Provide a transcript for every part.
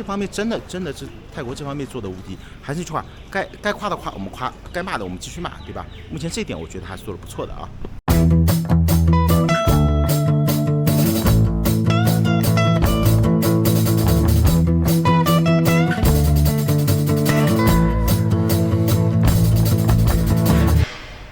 这方面真的是泰国这方面做的无敌。还是那句话，该夸的夸，我们夸；该骂的我们继续骂，对吧？目前这一点我觉得还是做的不错的啊。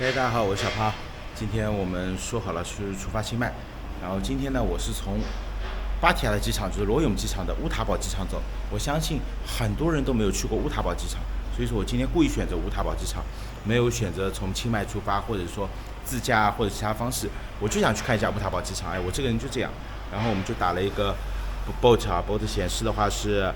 大家好，我是小胖。今天我们说好了去出发清迈，然后今天呢，我是从芭提雅的机场，就是罗永机场的乌塔堡机场走。我相信很多人都没有去过乌塔堡机场，所以说我今天故意选择乌塔堡机场，没有选择从清迈出发，或者说自驾或者其他方式，我就想去看一下乌塔堡机场。我这个人就这样。然后我们就打了一个 boat 啊 ，boat 显示的话是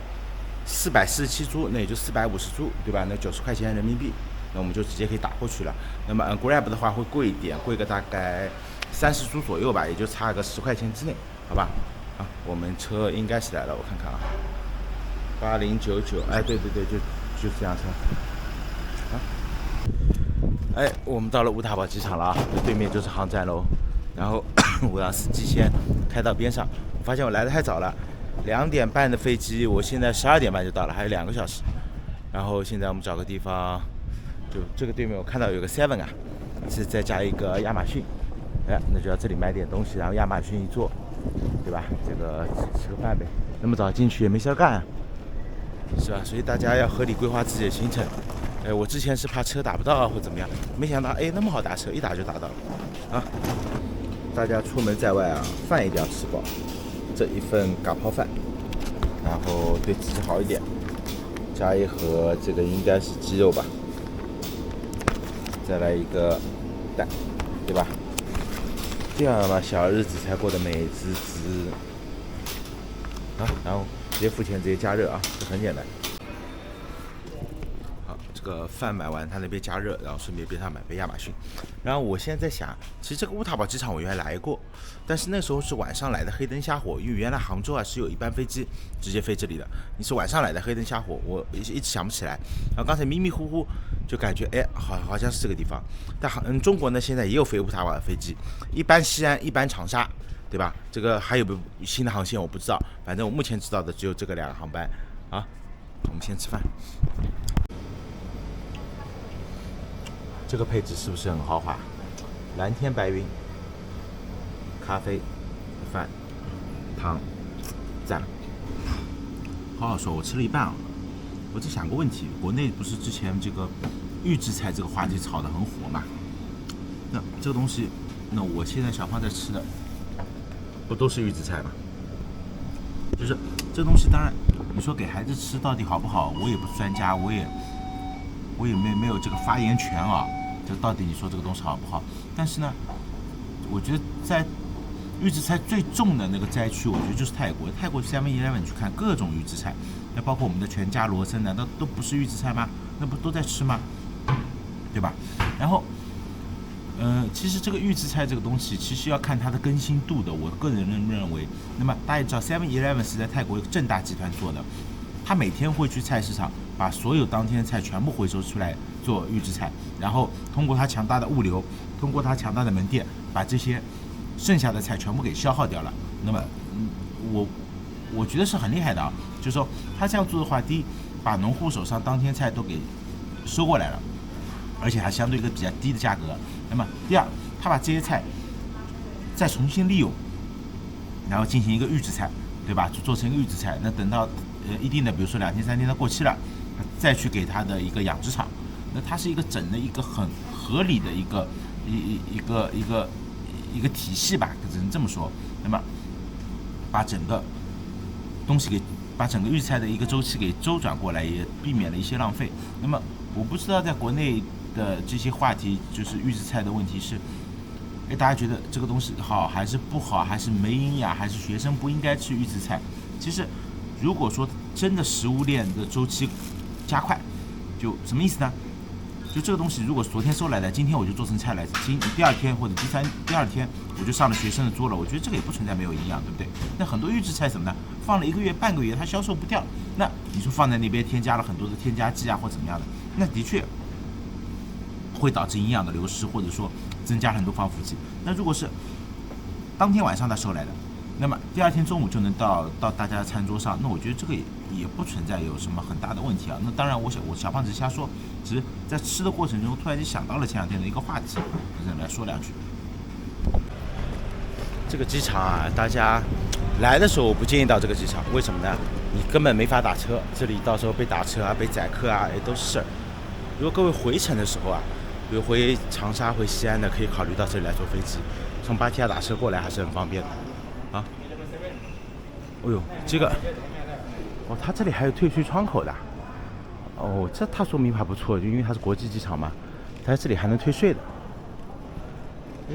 447铢，那也就450铢，对吧？那90块钱人民币。那我们就直接可以打过去了。那么Grab 的话会贵一点，贵个大概30铢左右吧，也就差个10块钱之内，好吧？啊，我们车应该是来了，我看看啊，8099，对，就是这辆车。我们到了乌塔堡机场了啊，对面就是航站楼。然后我让司机先开到边上，我发现我来的太早了，2点半的飞机，我现在12点半就到了，还有2个小时。然后现在我们找个地方。就这个对面我看到有个 7 啊，是再加一个亚马逊，那就要这里买点东西，然后亚马逊一坐，对吧？这个吃个饭呗。那么早进去也没事干啊，是吧？所以大家要合理规划自己的行程。我之前是怕车打不到或怎么样，没想到那么好打车，一打就打到了啊！大家出门在外啊，饭一定要吃饱，这一份嘎泡饭，然后对自己好一点，加一盒这个应该是鸡肉吧。再来一个蛋，对吧？这样嘛，小日子才过得美滋滋啊！然后直接付钱，直接加热啊，这很简单。好，这个饭买完，他那边加热，然后顺便边上买杯亚马逊。然后我现在在想，其实这个乌塔堡机场我原来来过，但是那时候是晚上来的，黑灯瞎火。因为原来杭州啊是有一班飞机直接飞这里的，你是晚上来的黑灯瞎火，我一直想不起来。然后刚才迷迷糊糊就感觉好像是这个地方。但中国呢现在也有飞乌塔堡的飞机，一班西安，一班长沙，对吧？这个还有没有新的航线我不知道，反正我目前知道的只有这个2个航班啊。我们先吃饭。这个配置是不是很豪华？蓝天白云，咖啡、饭、汤，赞。好说，我吃了一半啊。我在想个问题，国内不是之前这个预制菜这个话题炒得很火嘛？那这个东西，那我现在小胖在吃的，不都是预制菜吗？就是这东西，当然你说给孩子吃到底好不好，我也不是专家，我也没有这个发言权啊。就到底你说这个东西好不好？但是呢，我觉得在预制菜最重的那个灾区，我觉得就是泰国。泰国 7-Eleven 去看各种预制菜，那包括我们的全家、罗森，难道都不是预制菜吗？那不都在吃吗？对吧？然后，其实这个预制菜这个东西，其实要看它的更新度的。我个人认为，那么大家知道 7-Eleven 是在泰国正大集团做的，他每天会去菜市场把所有当天的菜全部回收出来做预制菜，然后通过他强大的物流，通过他强大的门店，把这些剩下的菜全部给消耗掉了。那么，我觉得是很厉害的啊。就是说他这样做的话，第一，把农户手上当天菜都给收过来了，而且还相对一个比较低的价格。那么第二，他把这些菜再重新利用，然后进行一个预制菜，对吧？就做成一个预制菜。那等到一定的，比如说2天3天它过期了，再去给它的一个养殖场，那它是一个整的一个很合理的一个体系吧，只能这么说。那么把整个东西把整个预制菜的一个周期给周转过来，也避免了一些浪费。那么我不知道在国内的这些话题，就是预制菜的问题是，大家觉得这个东西好还是不好，还是没营养，还是学生不应该吃预制菜？其实如果说真的食物链的周期加快，就什么意思呢？就这个东西，如果昨天收来的，今天我就做成菜来，第二天或者第二天我就上了学生的桌了，我觉得这个也不存在没有营养，对不对？那很多预制菜什么呢？放了1个月、半个月，它销售不掉，那你说放在那边添加了很多的添加剂啊，或怎么样的，那的确会导致营养的流失，或者说增加很多防腐剂。那如果是当天晚上他收来的，那么第二天中午就能到大家的餐桌上，那我觉得这个也不存在有什么很大的问题啊。那当然我小胖只是瞎说，只是在吃的过程中突然间想到了前两天的一个话题，来说两句。这个机场啊，大家来的时候我不建议到这个机场，为什么呢？你根本没法打车，这里到时候被打车啊、被宰客啊，都是事儿。如果各位回程的时候啊，比如回长沙、回西安的，可以考虑到这里来坐飞机，从芭提雅打车过来还是很方便的啊。哦呦，这个哦，它这里还有退税窗口的哦，这它说明还不错，就因为它是国际机场嘛，它这里还能退税的。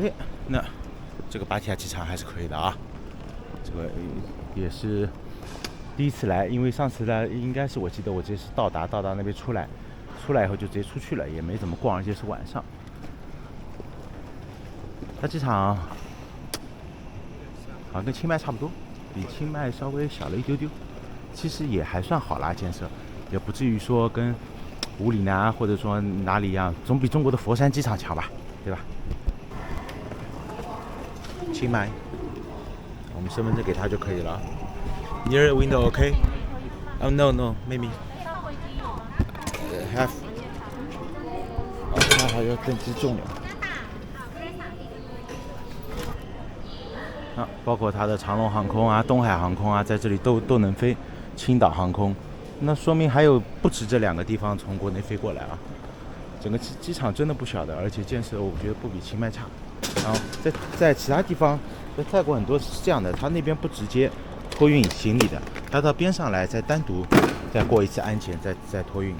哎，那这个芭提雅机场还是可以的啊。这个也是第一次来，因为上次呢，应该是我记得我直接是到达那边出来以后就直接出去了，也没怎么逛，而且是晚上。它机场好像跟清迈差不多，比清迈稍微小了一丢丢，其实也还算好啦，建设也不至于说跟五里南或者说哪里一样，总比中国的佛山机场强吧，对吧？清迈，我们身份证给他就可以了。Near window, okay? Oh no, maybe. Have. 那还要登记重量。啊，包括它的长龙航空啊、东海航空啊，在这里都能飞。青岛航空，那说明还有不止这两个地方从国内飞过来啊。整个机场真的不小的，而且建设我觉得不比清迈差。然后在其他地方，在泰国很多是这样的，他那边不直接托运行李的，他到边上来再单独再过一次安检，再托运。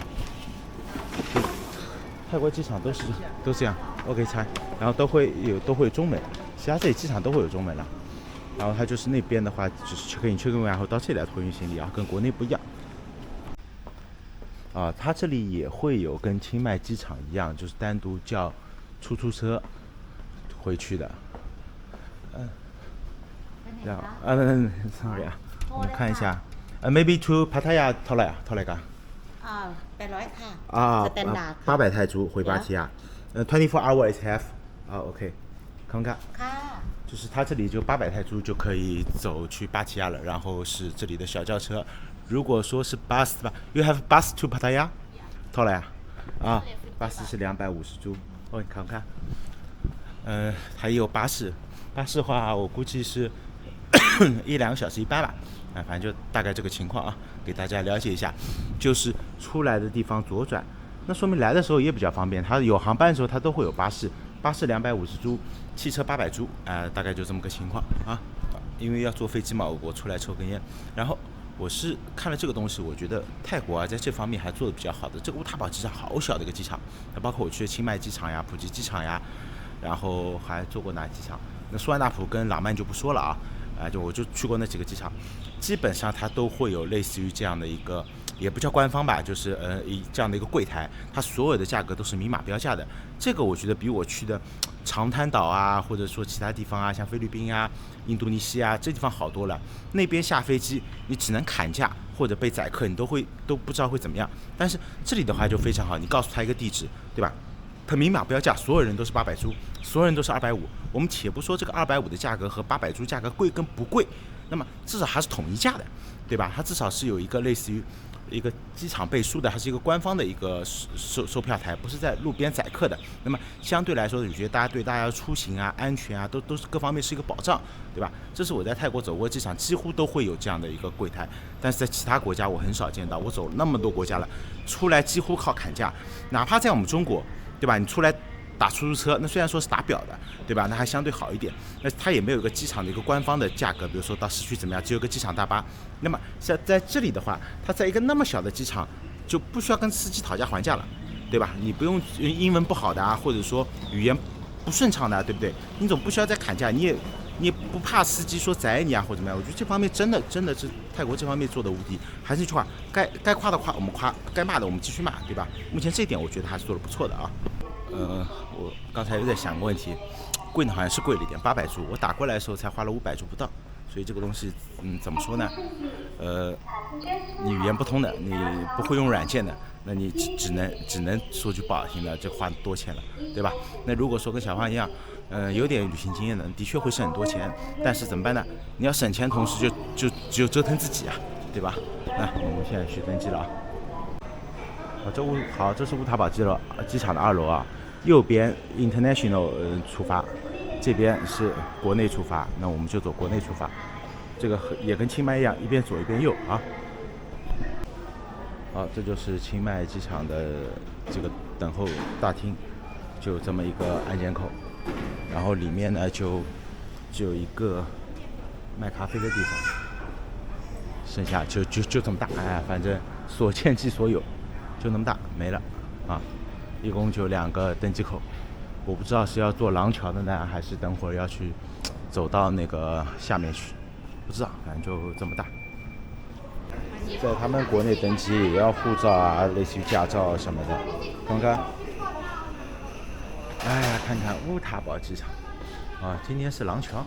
泰国机场都这样 ，OK 猜，然后都会有中门，其他这里机场都会有中门了。然后它就是那边的话，就是可以check in然后到这里来托运行李啊，跟国内不一样。啊，它这里也会有跟清迈机场一样，就是单独叫出租车回去的。这样，sorry 啊，我们看一下，maybe to Pattaya เท่าไหร่กัน800ค่ะ啊，800泰铢回芭提雅，24 hour is half 啊 ，OK， 看看。就是它这里就800泰铢就可以走去芭提雅了，然后是这里的小轿车。如果说是 bus 吧 ，You have bus to Pattaya？ ท่าไหร่啊，bus 是250铢。哦，你看看。还有巴士的话，我估计是1-2个小时一班吧。反正就大概这个情况啊，给大家了解一下。就是出来的地方左转，那说明来的时候也比较方便。它有航班的时候，它都会有巴士250铢，汽车800铢，大概就这么个情况啊。因为要坐飞机嘛，我出来抽根烟。然后我是看了这个东西，我觉得泰国啊在这方面还做得比较好的。这个乌塔堡机场好小的一个机场，包括我去的清迈机场呀、普吉机场呀，然后还做过哪机场？那苏万大浦跟朗曼就不说了啊。我就去过那几个机场，基本上它都会有类似于这样的一个，也不叫官方吧，就是这样的一个柜台，它所有的价格都是明码标价的。这个我觉得比我去的长滩岛啊，或者说其他地方啊，像菲律宾啊、印度尼西亚这地方好多了。那边下飞机你只能砍价或者被宰客，你都不知道会怎么样。但是这里的话就非常好，你告诉他一个地址，对吧？它明码标价，所有人都是800铢，所有人都是250。我们且不说这个250的价格和800铢价格贵跟不贵，那么至少还是统一价的，对吧？它至少是有一个类似于一个机场背书的，还是一个官方的一个售票台，不是在路边宰客的。那么相对来说，我觉得对大家出行啊、安全啊，都是各方面是一个保障，对吧？这是我在泰国走过机场，几乎都会有这样的一个柜台，但是在其他国家我很少见到。我走那么多国家了，出来几乎靠砍价，哪怕在我们中国。对吧？你出来打出租车，那虽然说是打表的，对吧？那还相对好一点。那它也没有一个机场的一个官方的价格，比如说到市区怎么样，只有个机场大巴。那么在这里的话，它在一个那么小的机场，就不需要跟司机讨价还价了，对吧？你不用英文不好的啊，或者说语言不顺畅的，对不对？你总不需要再砍价，你也不怕司机说宰你啊或者怎么样。我觉得这方面真的是泰国这方面做的无敌。还是一句话，该夸的夸，我们夸；该骂的我们继续骂，对吧？目前这一点我觉得还是做的不错的啊。我刚才又在想个问题，贵呢好像是贵了一点，800铢，我打过来的时候才花了500铢不到，所以这个东西，怎么说呢？你语言不通的，你不会用软件的，那你只能说句不好听的，就花多钱了，对吧？那如果说跟小胖一样，有点旅行经验的，的确会省很多钱，但是怎么办呢？你要省钱，同时就只有折腾自己啊，对吧？来，我们现在去登机了啊。这是乌塔堡机场的2楼啊，右边 international 出发，这边是国内出发，那我们就走国内出发。这个也跟清迈一样，一边左一边右啊。好，这就是清迈机场的这个等候大厅，就这么一个安检口，然后里面呢就有一个卖咖啡的地方，剩下就这么大，哎，反正所见即所有，就那么大，没了啊，一共就2个登机口，我不知道是要坐廊桥的呢，还是等会儿要去走到那个下面去，不知道，反正就这么大。在他们国内登机也要护照啊，类似于驾照什么的。看看，哎呀，看看乌塔堡机场啊，今天是廊桥。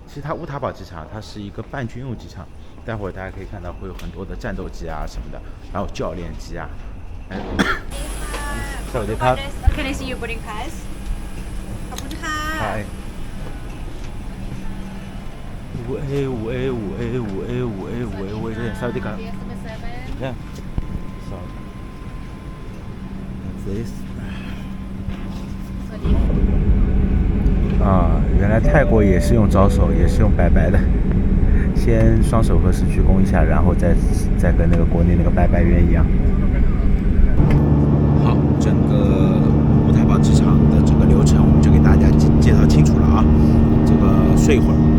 其实它乌塔堡机场它是一个半军用机场，待会儿大家可以看到会有很多的战斗机啊什么的，还有教练机啊。哎，สวัสดีครับ Can I see your boarding pass? ขอบคุณค่ะ 嗨。5A，สวัสดีครับ Yeah. So this. สวัสดี 啊，原来泰国也是用招手，也是用拜拜的。先双手合十鞠躬一下，然后再跟那个国内那个拜拜约一样。好，整个乌塔堡机场的整个流程我们就给大家介绍清楚了啊。这个睡一会儿。